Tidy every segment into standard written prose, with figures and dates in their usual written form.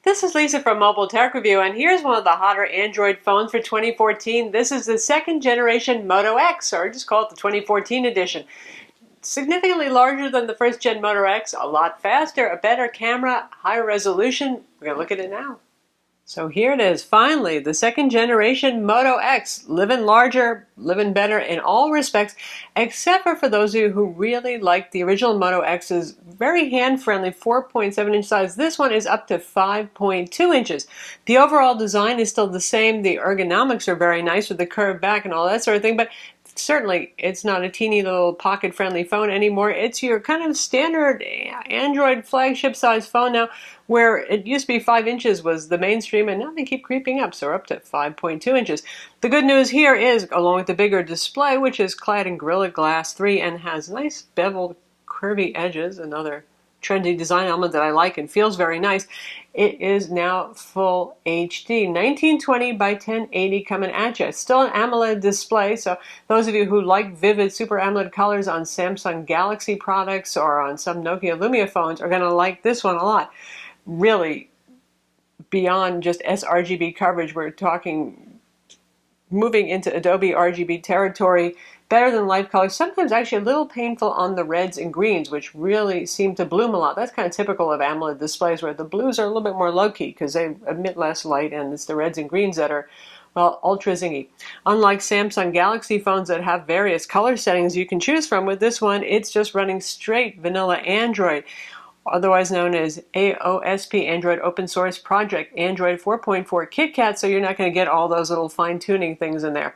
This is Lisa from Mobile Tech Review, and here's one of the hotter Android phones for 2014. This is the second generation Moto X, or just call it the 2014 edition. Significantly larger than the first gen Moto X, a lot faster, a better camera, higher resolution. We're going to look at it now. So here it is, finally, the second generation Moto X, living larger, living better in all respects, except for those of you who really like the original Moto X's very hand-friendly 4.7-inch size. This one is up to 5.2 inches. The overall design is still the same. The ergonomics are very nice with the curved back and all that sort of thing, but certainly it's not a teeny little pocket-friendly phone anymore. It's your kind of standard Android flagship size phone now, where it used to be 5 inches was the mainstream, and now they keep creeping up, so we're up to 5.2 inches. The good news here is, along with the bigger display, which is clad in Gorilla Glass 3 and has nice beveled curvy edges, another trendy design element that I like and feels very nice, it is now full HD, 1920 by 1080 coming at you. It's still an AMOLED display, so those of you who like vivid Super AMOLED colors on Samsung Galaxy products or on some Nokia Lumia phones are going to like this one a lot. Really, beyond just sRGB coverage, we're talking moving into Adobe RGB territory, better than light colors, sometimes actually a little painful on the reds and greens, which really seem to bloom a lot. That's kind of typical of AMOLED displays, where the blues are a little bit more low-key because they emit less light, and it's the reds and greens that are, well, ultra zingy. Unlike Samsung Galaxy phones that have various color settings you can choose from, with this one, it's just running straight vanilla Android, otherwise known as AOSP, Android Open Source Project, Android 4.4 KitKat, so you're not going to get all those little fine-tuning things in there.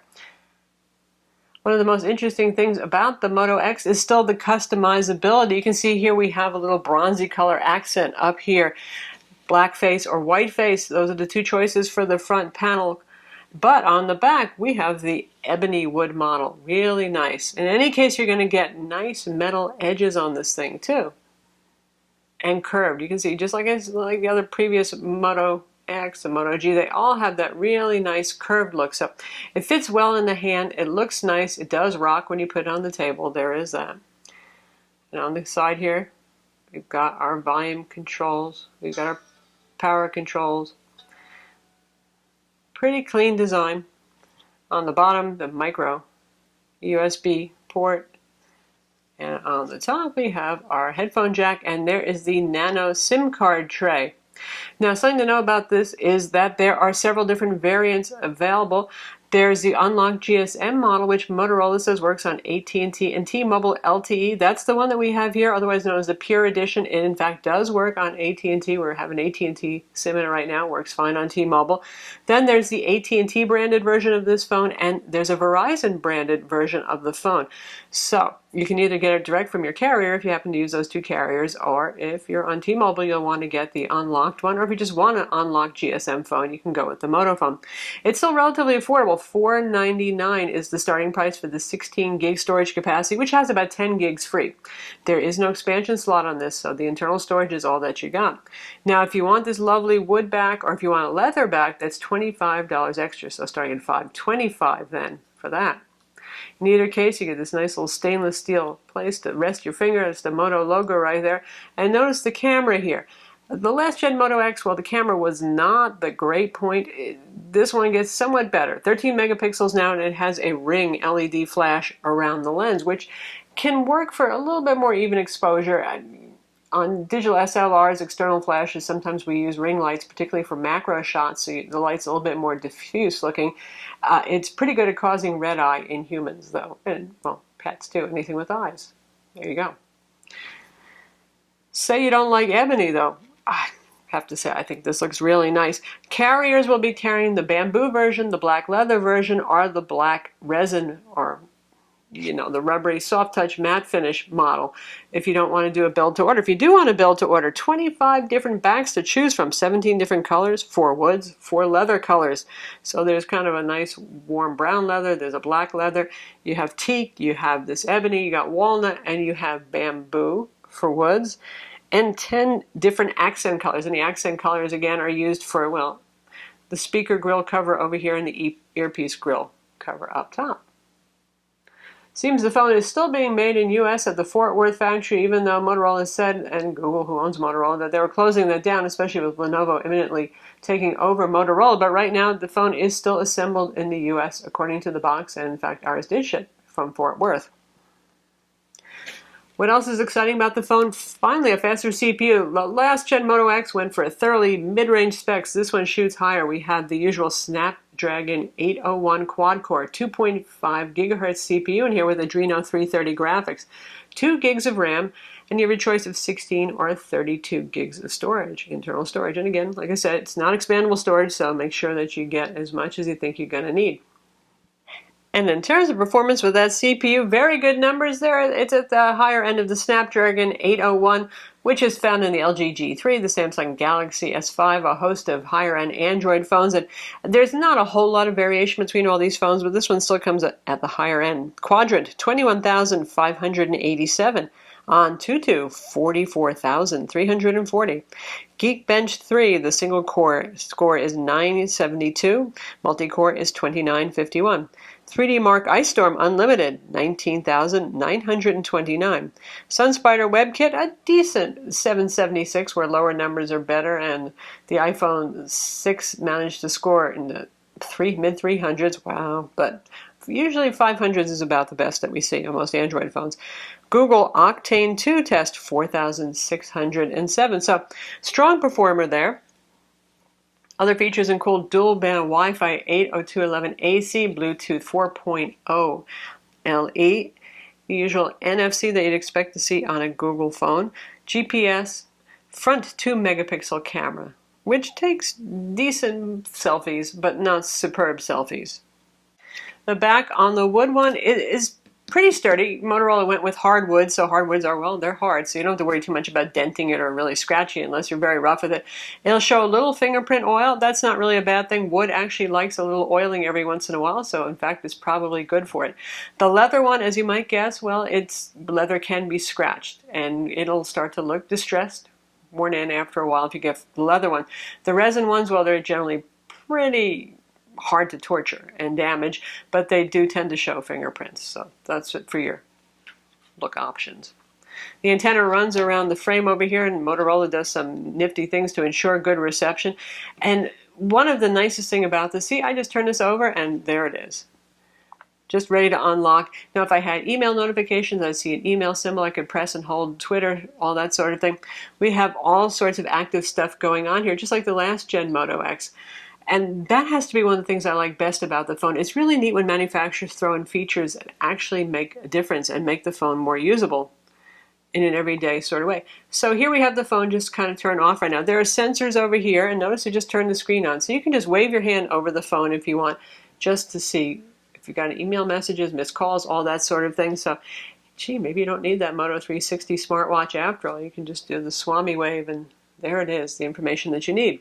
One of the most interesting things about the Moto X is still the customizability. You can see here we have a little bronzy color accent up here. Black face or white face, those are the two choices for the front panel. But on the back, we have the ebony wood model. Really nice. In any case, you're going to get nice metal edges on this thing too. And curved. You can see, just like the other previous Moto X and Moto G, they all have that really nice curved look. So it fits well in the hand. It looks nice. It does rock when you put it on the table. There is that. And on the side here, we've got our volume controls. We've got our power controls. Pretty clean design. On the bottom, the micro USB port. And on the top, we have our headphone jack, and there is the nano SIM card tray. Now, something to know about this is that there are several different variants available. There's the unlocked GSM model, which Motorola says works on AT&T and T-Mobile LTE. That's the one that we have here, otherwise known as the Pure Edition. It, in fact, does work on AT&T. We're having AT&T SIM in it right now. Works fine on T-Mobile. Then there's the AT&T branded version of this phone, and there's a Verizon branded version of the phone. So you can either get it direct from your carrier if you happen to use those two carriers, or if you're on T-Mobile, you'll want to get the unlocked one, or if you just want an unlocked GSM phone, you can go with the Moto phone. It's still relatively affordable. $499 is the starting price for the 16 gig storage capacity, which has about 10 gigs free. There is no expansion slot on this, so the internal storage is all that you got. Now, if you want this lovely wood back, or if you want a leather back, that's $25 extra, so starting at $525 then for that. In either case, you get this nice little stainless steel place to rest your finger. It's the Moto logo right there. And notice the camera here. The last gen Moto X, well, the camera was not the great point. This one gets somewhat better. 13 megapixels now, and it has a ring LED flash around the lens, which can work for a little bit more even exposure. On digital SLRs, external flashes, sometimes we use ring lights, particularly for macro shots, so the light's a little bit more diffuse looking. It's pretty good at causing red eye in humans, though, and, well, pets too, anything with eyes. There you go. Say you don't like ebony, though. I have to say, I think this looks really nice. Carriers will be carrying the bamboo version, the black leather version, or the black resin, or the rubbery soft touch matte finish model if you don't want to do a build to order. If you do want to build to order, 25 different backs to choose from, 17 different colors, 4 woods, 4 leather colors. So there's kind of a nice warm brown leather, there's a black leather, you have teak, you have this ebony, you got walnut, and you have bamboo for woods, and 10 different accent colors. And the accent colors again are used for, well, the speaker grill cover over here and the earpiece grill cover up top. Seems the phone is still being made in U.S. at the Fort Worth factory, even though Motorola said, and Google, who owns Motorola, that they were closing that down, especially with Lenovo imminently taking over Motorola. But right now, the phone is still assembled in the U.S., according to the box, and in fact, ours did ship from Fort Worth. What else is exciting about the phone? Finally, a faster CPU. The last gen Moto X went for a thoroughly mid-range specs. This one shoots higher. We have the usual Snapdragon 801 quad-core, 2.5 gigahertz CPU in here with Adreno 330 graphics, 2 gigs of RAM, and you have a choice of 16 or 32 gigs of storage, internal storage. And again, like I said, it's not expandable storage, so make sure that you get as much as you think you're going to need. And in terms of performance with that CPU, very good numbers there. It's at the higher end of the Snapdragon 801, which is found in the LG G3, the Samsung Galaxy S5, a host of higher-end Android phones. And there's not a whole lot of variation between all these phones, but this one still comes at the higher end. Quadrant, 21,587. On Tutu, 44,340. Geekbench 3, the single core score is 972. Multi-core is 2951. 3D Mark Ice Storm Unlimited, 19,929. Sunspider WebKit, a decent 776, where lower numbers are better, and the iPhone 6 managed to score in the mid-300s. Wow, but usually 500s is about the best that we see on most Android phones. Google Octane 2 test, 4,607. So, strong performer there. Other features include dual-band Wi-Fi 802.11ac, Bluetooth 4.0 LE, the usual NFC that you'd expect to see on a Google phone, GPS, front 2-megapixel camera, which takes decent selfies, but not superb selfies. The back on the wood one is pretty sturdy. Motorola went with hardwood, so hardwoods are, well, they're hard, so you don't have to worry too much about denting it or really scratching it unless you're very rough with it. It'll show a little fingerprint oil. That's not really a bad thing. Wood actually likes a little oiling every once in a while, so in fact it's probably good for it. The leather one, as you might guess, well, leather can be scratched, and it'll start to look distressed, worn in after a while if you get the leather one. The resin ones, well, they're generally pretty hard to torture and damage, but they do tend to show fingerprints, so that's it for your look options. The antenna runs around the frame over here, and Motorola does some nifty things to ensure good reception. And one of the nicest thing about this, see, I just turn this over and there it is, just ready to unlock. Now if I had email notifications, I'd see an email symbol I could press and hold, Twitter, all that sort of thing. We have all sorts of active stuff going on here, just like the last gen Moto X. And that has to be one of the things I like best about the phone. It's really neat when manufacturers throw in features that actually make a difference and make the phone more usable in an everyday sort of way. So here we have the phone just kind of turned off right now. There are sensors over here, and notice I just turned the screen on. So you can just wave your hand over the phone if you want, just to see if you've got any email messages, missed calls, all that sort of thing. So, gee, maybe you don't need that Moto 360 smartwatch after all. You can just do the Swami wave, and there it is, the information that you need.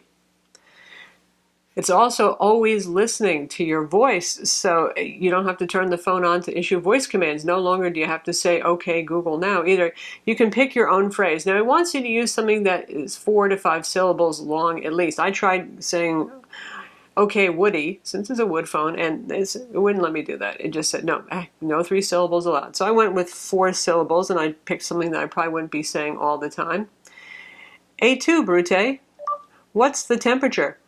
It's also always listening to your voice, so you don't have to turn the phone on to issue voice commands. No longer do you have to say, okay, Google now, either. You can pick your own phrase. Now, it wants you to use something that is 4 to 5 syllables long at least. I tried saying, okay, Woody, since it's a wood phone, and it wouldn't let me do that. It just said, no 3 syllables allowed. So I went with 4 syllables, and I picked something that I probably wouldn't be saying all the time. A2, Brute, what's the temperature?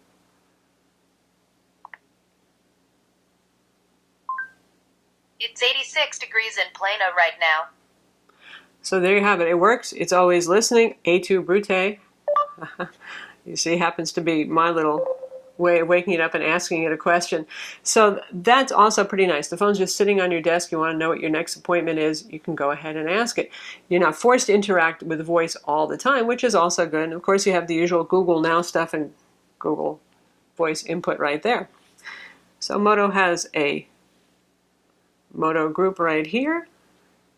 It's 86 degrees in Plano right now. So there you have it. It works. It's always listening. A2 Brute. You see, happens to be my little way of waking it up and asking it a question. So that's also pretty nice. The phone's just sitting on your desk. You want to know what your next appointment is, you can go ahead and ask it. You're not forced to interact with voice all the time, which is also good. And of course, you have the usual Google Now stuff and Google voice input right there. So Moto has a Moto group right here.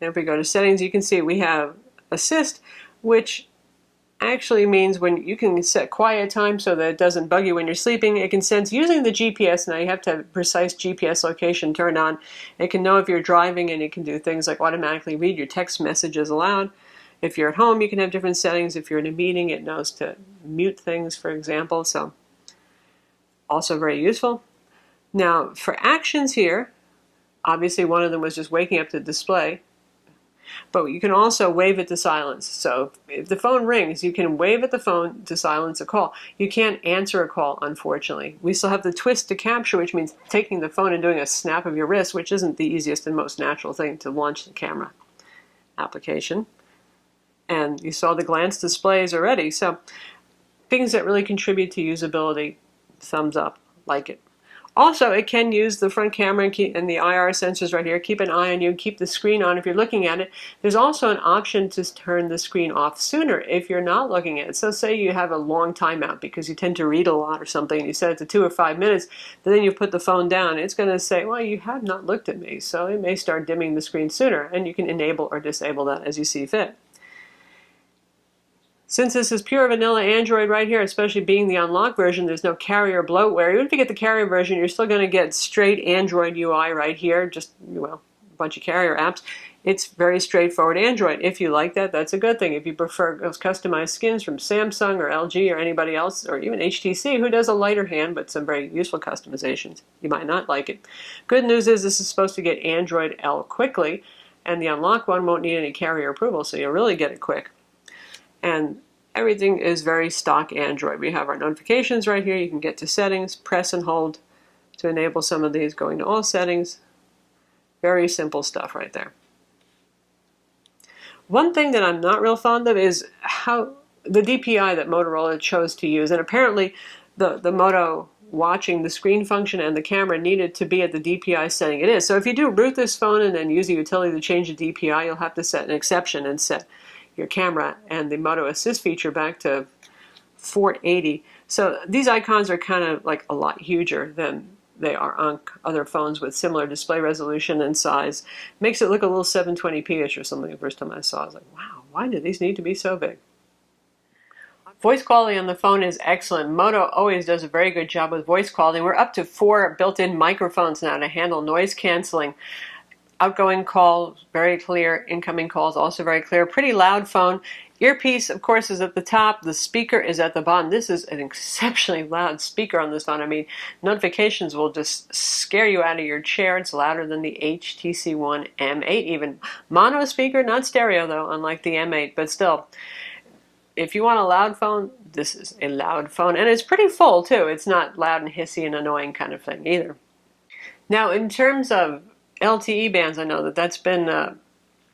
And if we go to settings, you can see we have assist, which actually means when you can set quiet time so that it doesn't bug you when you're sleeping. It can sense using the GPS. Now you have to have precise GPS location turned on. It can know if you're driving, and it can do things like automatically read your text messages aloud. If you're at home, you can have different settings. If you're in a meeting, it knows to mute things, for example. So also very useful. Now for actions here, Obviously, one of them was just waking up the display. But you can also wave it to silence. So if the phone rings, you can wave at the phone to silence a call. You can't answer a call, unfortunately. We still have the twist to capture, which means taking the phone and doing a snap of your wrist, which isn't the easiest and most natural thing to launch the camera application. And you saw the glance displays already. So things that really contribute to usability, thumbs up, like it. Also, it can use the front camera and the IR sensors right here. Keep an eye on you, keep the screen on if you're looking at it. There's also an option to turn the screen off sooner if you're not looking at it. So say you have a long timeout because you tend to read a lot or something, and you set it to 2 or 5 minutes, then you put the phone down. It's going to say, well, you have not looked at me, so it may start dimming the screen sooner, and you can enable or disable that as you see fit. Since this is pure vanilla Android right here, especially being the unlocked version, there's no carrier bloatware. Even if you get the carrier version, you're still going to get straight Android UI right here, just, well, a bunch of carrier apps. It's very straightforward Android. If you like that, that's a good thing. If you prefer those customized skins from Samsung or LG or anybody else, or even HTC, who does a lighter hand but some very useful customizations, you might not like it. Good news is this is supposed to get Android L quickly, and the unlocked one won't need any carrier approval, so you'll really get it quick. And everything is very stock Android. We have our notifications right here. You can get to settings, press and hold to enable some of these, going to all settings. Very simple stuff right there. One thing that I'm not real fond of is how the DPI that Motorola chose to use. And apparently the Moto watching the screen function and the camera needed to be at the DPI setting it is. So if you do root this phone and then use a utility to change the DPI, you'll have to set an exception and set your camera and the Moto Assist feature back to 480. So these icons are kind of like a lot huger than they are on other phones with similar display resolution and size. Makes it look a little 720p-ish or something the first time I saw it. I was like, wow, why do these need to be so big? Voice quality on the phone is excellent. Moto always does a very good job with voice quality. We're up to 4 built-in microphones now to handle noise canceling. Outgoing calls, very clear. Incoming calls, also very clear. Pretty loud phone. Earpiece, of course, is at the top. The speaker is at the bottom. This is an exceptionally loud speaker on this phone. I mean, notifications will just scare you out of your chair. It's louder than the HTC One M8 even. Mono speaker, not stereo though, unlike the M8, but still. If you want a loud phone, this is a loud phone. And it's pretty full too. It's not loud and hissy and annoying kind of thing either. Now, in terms of LTE bands, I know that that's been a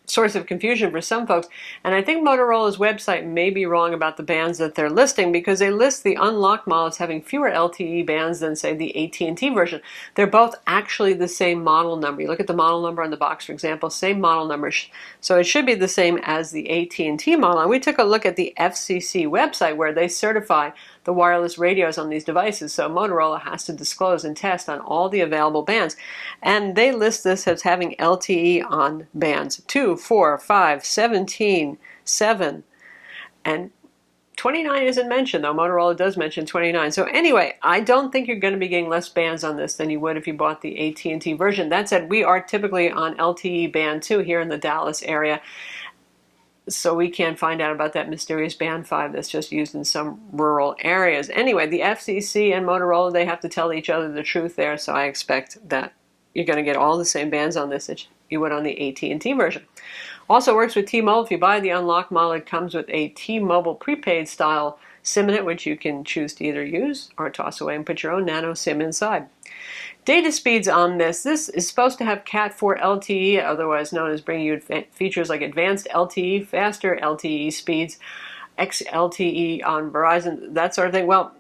source of confusion for some folks, and I think Motorola's website may be wrong about the bands that they're listing, because they list the unlocked model as having fewer LTE bands than, say, the AT&T version. They're both actually the same model number. You look at the model number on the box, for example, same model number, so it should be the same as the AT&T model. And we took a look at the FCC website where they certify the wireless radios on these devices, so Motorola has to disclose and test on all the available bands. And they list this as having LTE on bands 2, 4, 5, 17, 7, and 29 isn't mentioned, though Motorola does mention 29. So anyway, I don't think you're going to be getting less bands on this than you would if you bought the AT&T version. That said, we are typically on LTE band 2 here in the Dallas area, so we can't find out about that mysterious band 5 that's just used in some rural areas. Anyway, the FCC and Motorola, they have to tell each other the truth there, so I expect that you're going to get all the same bands on this that you would on the AT&T version. Also works with T-Mobile. If you buy the unlocked model, it comes with a T-Mobile prepaid style SIM in it, which you can choose to either use or toss away and put your own nano SIM inside. Data speeds on this is supposed to have Cat4 LTE, otherwise known as bringing you features like advanced LTE, faster LTE speeds, XLTE on Verizon, that sort of thing. Well,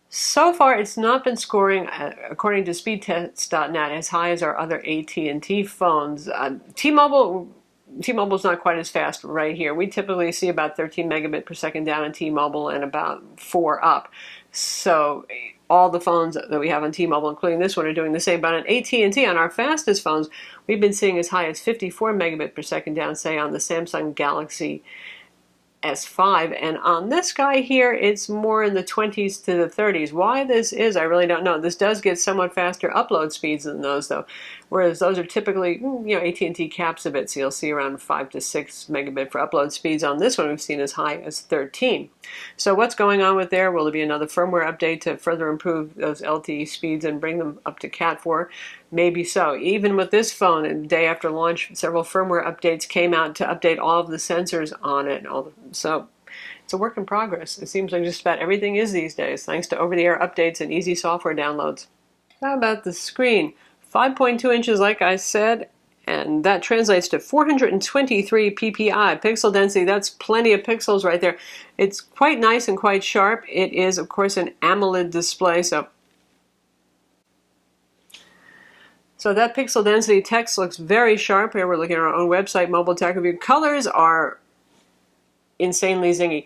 so far it's not been scoring, according to speedtest.net, as high as our other AT&T phones. T-Mobile's not quite as fast right here. We typically see about 13 megabit per second down on T-Mobile and about 4 up. So all the phones that we have on T-Mobile, including this one, are doing the same. But on AT&T, on our fastest phones, we've been seeing as high as 54 megabit per second down, say, on the Samsung Galaxy S5. And on this guy here, it's more in the 20s to the 30s. Why this is, I really don't know. This does get somewhat faster upload speeds than those, though. whereas those are typically, AT&T caps a bit, so you'll see around 5 to 6 megabit for upload speeds. On this one, we've seen as high as 13. So what's going on with there? Will there be another firmware update to further improve those LTE speeds and bring them up to Cat 4? Maybe so. Even with this phone, the day after launch, several firmware updates came out to update all of the sensors on it. So it's a work in progress. It seems like just about everything is these days, thanks to over-the-air updates and easy software downloads. How about the screen? 5.2 inches, like I said, and that translates to 423 ppi, pixel density. That's plenty of pixels right there. It's quite nice and quite sharp. It is, of course, an AMOLED display, so that pixel density text looks very sharp. Here we're looking at our own website, Mobile Tech Review. Colors are insanely zingy.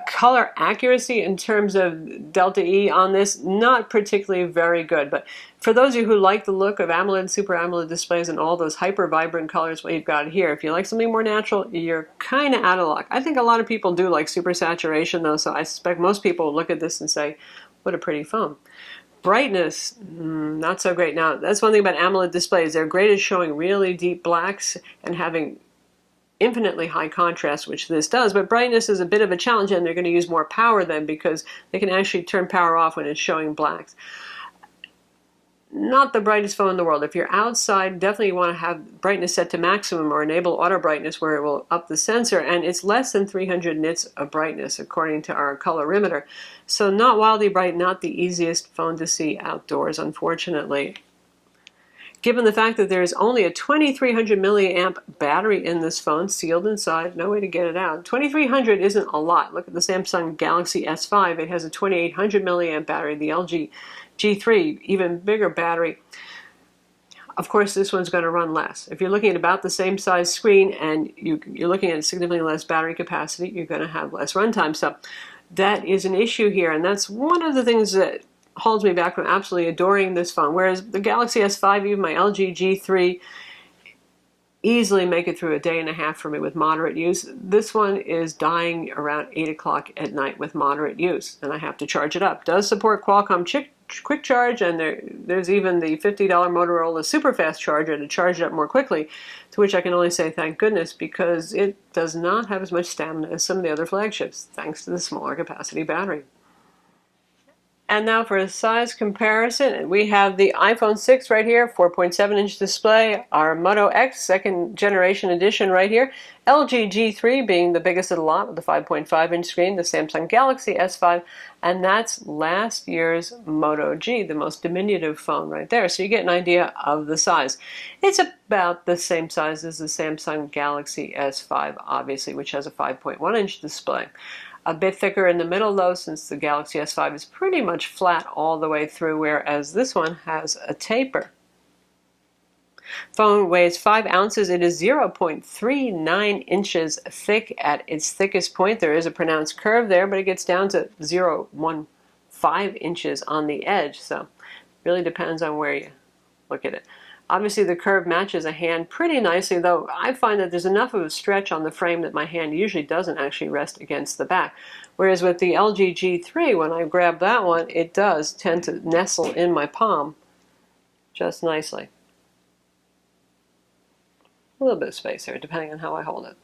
Color accuracy in terms of delta E on this, not particularly very good. But for those of you who like the look of AMOLED, Super AMOLED displays and all those hyper vibrant colors, what you've got here, if you like something more natural, you're kind of out of luck. I think a lot of people do like super saturation though, so I suspect most people will look at this and say, what a pretty phone. Brightness, not so great. Now, that's one thing about AMOLED displays. They're great at showing really deep blacks and having infinitely high contrast, which this does, but brightness is a bit of a challenge, and they're going to use more power then because they can actually turn power off when it's showing blacks. Not the brightest phone in the world. If you're outside, definitely want to have brightness set to maximum or enable auto brightness where it will up the sensor, and it's less than 300 nits of brightness according to our colorimeter. So not wildly bright, not the easiest phone to see outdoors, unfortunately. Given the fact that there is only a 2300 milliamp battery in this phone, sealed inside, no way to get it out. 2300 isn't a lot. Look at the Samsung Galaxy S5. It has a 2800 milliamp battery. The LG G3, even bigger battery. Of course, this one's going to run less. If you're looking at about the same size screen and you're looking at significantly less battery capacity, you're going to have less runtime. So that is an issue here, and that's one of the things that holds me back from absolutely adoring this phone. Whereas the Galaxy S5, even my LG G3, easily make it through a day and a half for me with moderate use. This one is dying around 8 o'clock at night with moderate use, and I have to charge it up. It does support Qualcomm Quick Charge, and there's even the $50 Motorola super fast charger to charge it up more quickly, to which I can only say thank goodness, because it does not have as much stamina as some of the other flagships, thanks to the smaller capacity battery. And now for a size comparison, we have the iPhone 6 right here, 4.7-inch display, our Moto X second generation edition right here, LG G3 being the biggest of the lot with the 5.5-inch screen, the Samsung Galaxy S5, and that's last year's Moto G, the most diminutive phone right there. So you get an idea of the size. It's about the same size as the Samsung Galaxy S5, obviously, which has a 5.1-inch display. A bit thicker in the middle though, since the Galaxy S5 is pretty much flat all the way through, whereas this one has a taper. Phone weighs 5 ounces. It is 0.39 inches thick at its thickest point. There is a pronounced curve there, but it gets down to 0.15 inches on the edge, so it really depends on where you look at it. Obviously the curve matches a hand pretty nicely, though I find that there's enough of a stretch on the frame that my hand usually doesn't actually rest against the back. Whereas with the LG G3, when I grab that one, it does tend to nestle in my palm just nicely. A little bit of space there, depending on how I hold it.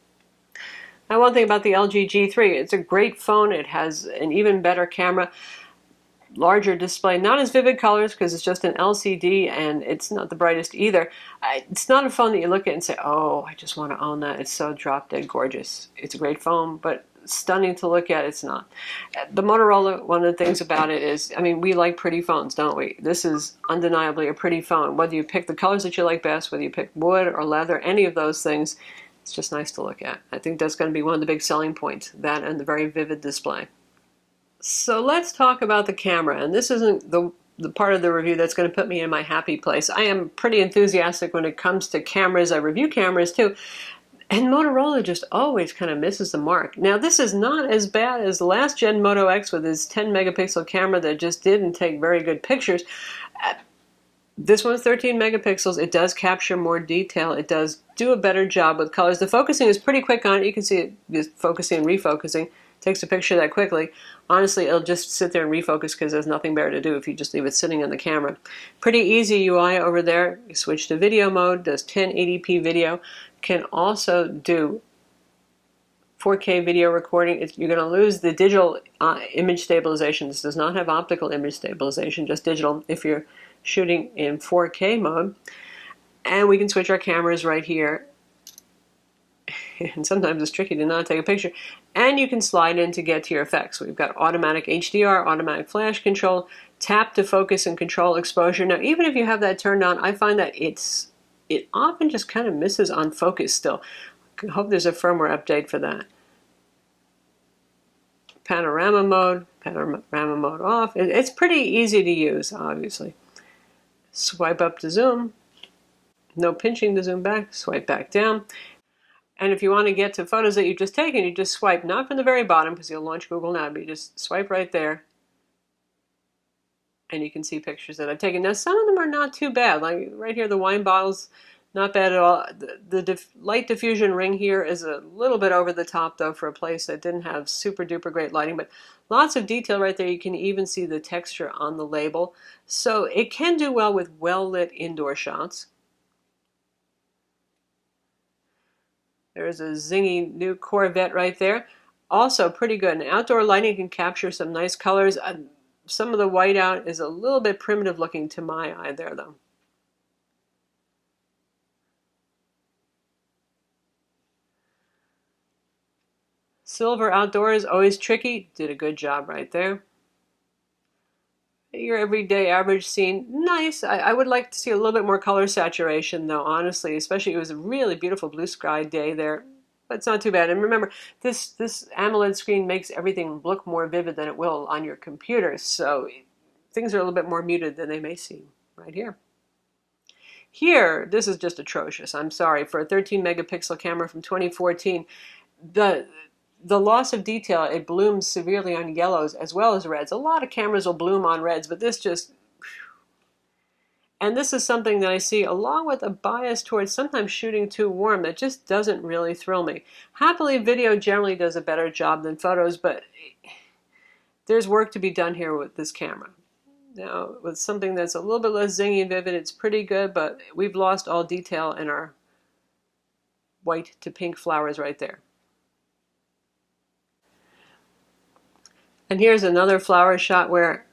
Now, one thing about the LG G3, it's a great phone. It has an even better camera. Larger display, not as vivid colors because it's just an LCD and it's not the brightest either. It's not a phone that you look at and say, oh, I just want to own that. It's so drop dead gorgeous. It's a great phone, but stunning to look at, it's not. The Motorola, one of the things about it is, I mean, we like pretty phones, don't we? This is undeniably a pretty phone. Whether you pick the colors that you like best, whether you pick wood or leather, any of those things, it's just nice to look at. I think that's going to be one of the big selling points, that and the very vivid display. So let's talk about the camera, and this isn't the part of the review that's going to put me in my happy place. I am pretty enthusiastic when it comes to cameras. I review cameras too, and Motorola just always kind of misses the mark. Now, this is not as bad as the last gen Moto X with his 10 megapixel camera that just didn't take very good pictures. This one's 13 megapixels. It does capture more detail. It does do a better job with colors. The focusing is pretty quick on it. You can see it just focusing and refocusing. takes a picture that quickly. Honestly, it'll just sit there and refocus because there's nothing better to do if you just leave it sitting in the camera. Pretty easy UI over there. You switch to video mode, does 1080p video, can also do 4K video recording. You're going to lose the digital image stabilization. This does not have optical image stabilization, just digital if you're shooting in 4K mode. And we can switch our cameras right here. And sometimes it's tricky to not take a picture. And you can slide in to get to your effects. We've got automatic HDR, automatic flash control, tap to focus and control exposure. Now, even if you have that turned on, I find that it often just kind of misses on focus still. I hope there's a firmware update for that. Panorama mode off. It's pretty easy to use, obviously. Swipe up to zoom. No pinching to zoom back. Swipe back down. And if you want to get to photos that you've just taken, you just swipe, not from the very bottom because you'll launch Google now, but you just swipe right there. And you can see pictures that I've taken. Now, some of them are not too bad. Like right here, the wine bottles, not bad at all. The light diffusion ring here is a little bit over the top, though, for a place that didn't have super duper great lighting. But lots of detail right there. You can even see the texture on the label. So it can do well with well-lit indoor shots. There's a zingy new Corvette right there. Also pretty good. And outdoor lighting can capture some nice colors. Some of the whiteout is a little bit primitive looking to my eye there, though. Silver outdoor is always tricky. Did a good job right there. Your everyday average scene, nice. I would like to see a little bit more color saturation, though, honestly, especially it was a really beautiful blue sky day there. But it's not too bad. And remember, this AMOLED screen makes everything look more vivid than it will on your computer. So things are a little bit more muted than they may seem right here. Here, this is just atrocious. I'm sorry. For a 13 megapixel camera from 2014, the loss of detail, it blooms severely on yellows as well as reds. A lot of cameras will bloom on reds, but this just... And this is something that I see along with a bias towards sometimes shooting too warm that just doesn't really thrill me. Happily, video generally does a better job than photos, but there's work to be done here with this camera. Now, with something that's a little bit less zingy and vivid, it's pretty good, but we've lost all detail in our white to pink flowers right there. And here's another flower shot where,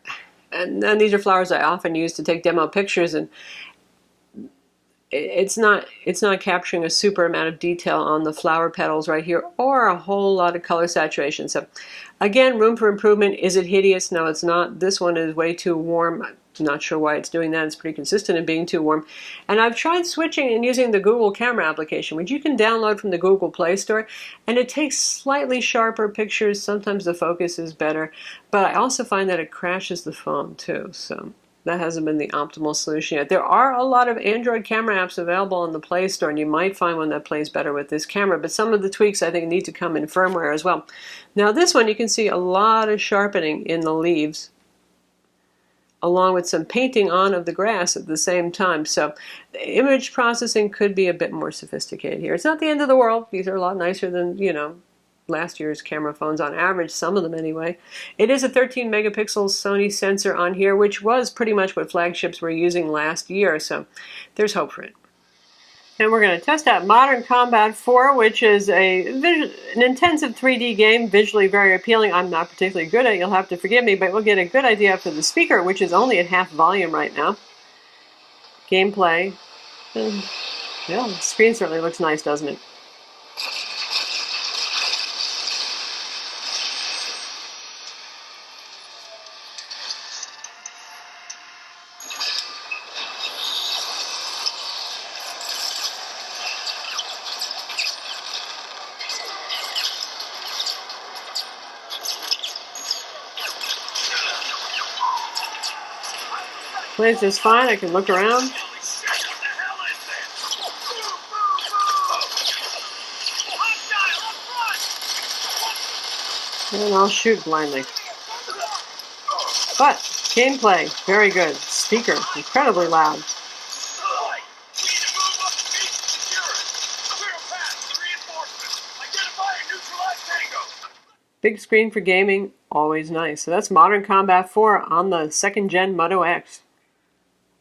and these are flowers I often use to take demo pictures, and it's not capturing a super amount of detail on the flower petals right here, or a whole lot of color saturation. So again, room for improvement. Is it hideous? No, it's not. This one is way too warm. I'm not sure why it's doing that. It's pretty consistent in being too warm. And I've tried switching and using the Google camera application, which you can download from the Google Play Store, and it takes slightly sharper pictures. Sometimes the focus is better, but I also find that it crashes the phone too. So that hasn't been the optimal solution yet. There are a lot of Android camera apps available on the Play Store, and you might find one that plays better with this camera, but some of the tweaks I think need to come in firmware as well. Now this one, you can see a lot of sharpening in the leaves, along with some painting on of the grass at the same time. So the image processing could be a bit more sophisticated here. It's not the end of the world. These are a lot nicer than, last year's camera phones on average, some of them anyway. It is a 13 megapixel Sony sensor on here, which was pretty much what flagships were using last year, so there's hope for it. And we're going to test out Modern Combat 4, which is an intensive 3D game, visually very appealing. I'm not particularly good at it, you'll have to forgive me, but we'll get a good idea for the speaker, which is only at half volume right now. Gameplay. Yeah, the screen certainly looks nice, doesn't it? Plays just fine. I can look around. And I'll shoot blindly. But gameplay, very good. Speaker, incredibly loud. Big screen for gaming, always nice. So that's Modern Combat 4 on the 2nd gen Moto X.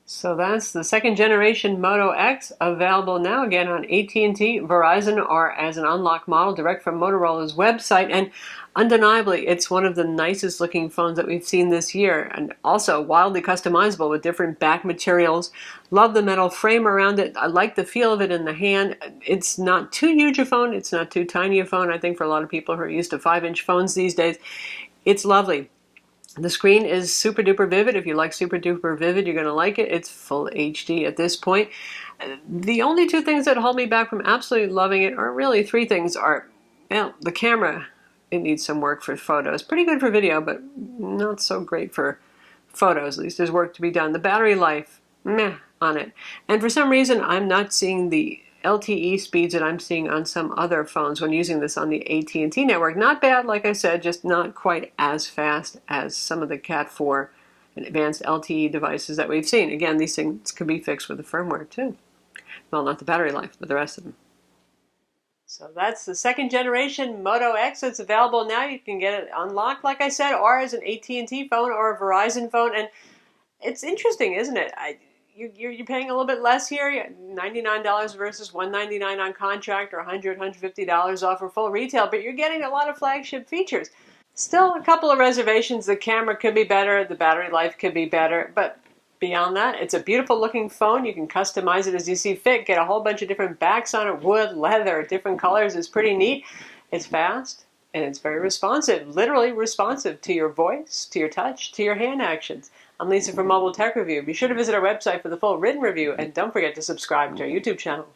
So that's the 2nd generation Moto X, available now again on AT&T, Verizon, or as an unlocked model direct from Motorola's website. And undeniably, it's one of the nicest looking phones that we've seen this year, and also wildly customizable with different back materials. Love the metal frame around it. I like the feel of it in the hand. It's not too huge a phone. It's not too tiny a phone. I think for a lot of people who are used to 5-inch phones these days, it's lovely. The screen is super duper vivid. If you like super duper vivid, you're going to like it. It's full HD at this point. The only two things that hold me back from absolutely loving it are really three things. Well, the camera, it needs some work for photos. Pretty good for video, but not so great for photos. At least there's work to be done. The battery life, meh on it. And for some reason, I'm not seeing the LTE speeds that I'm seeing on some other phones when using this on the AT&T network. Not bad, like I said, just not quite as fast as some of the Cat 4 and advanced LTE devices that we've seen. Again, these things could be fixed with the firmware too. Well, not the battery life, but the rest of them. So that's the 2nd generation Moto X. It's available now. You can get it unlocked, like I said, or as an AT&T phone or a Verizon phone. And it's interesting, isn't it? You're paying a little bit less here, $99 versus $199 on contract, or $100, $150 off for full retail, but you're getting a lot of flagship features. Still a couple of reservations. The camera could be better, the battery life could be better, but beyond that, it's a beautiful looking phone. You can customize it as you see fit, get a whole bunch of different backs on it, wood, leather, different colors. It's pretty neat. It's fast, and it's very responsive, literally responsive to your voice, to your touch, to your hand actions. I'm Lisa from Mobile Tech Review. Be sure to visit our website for the full written review, and don't forget to subscribe to our YouTube channel.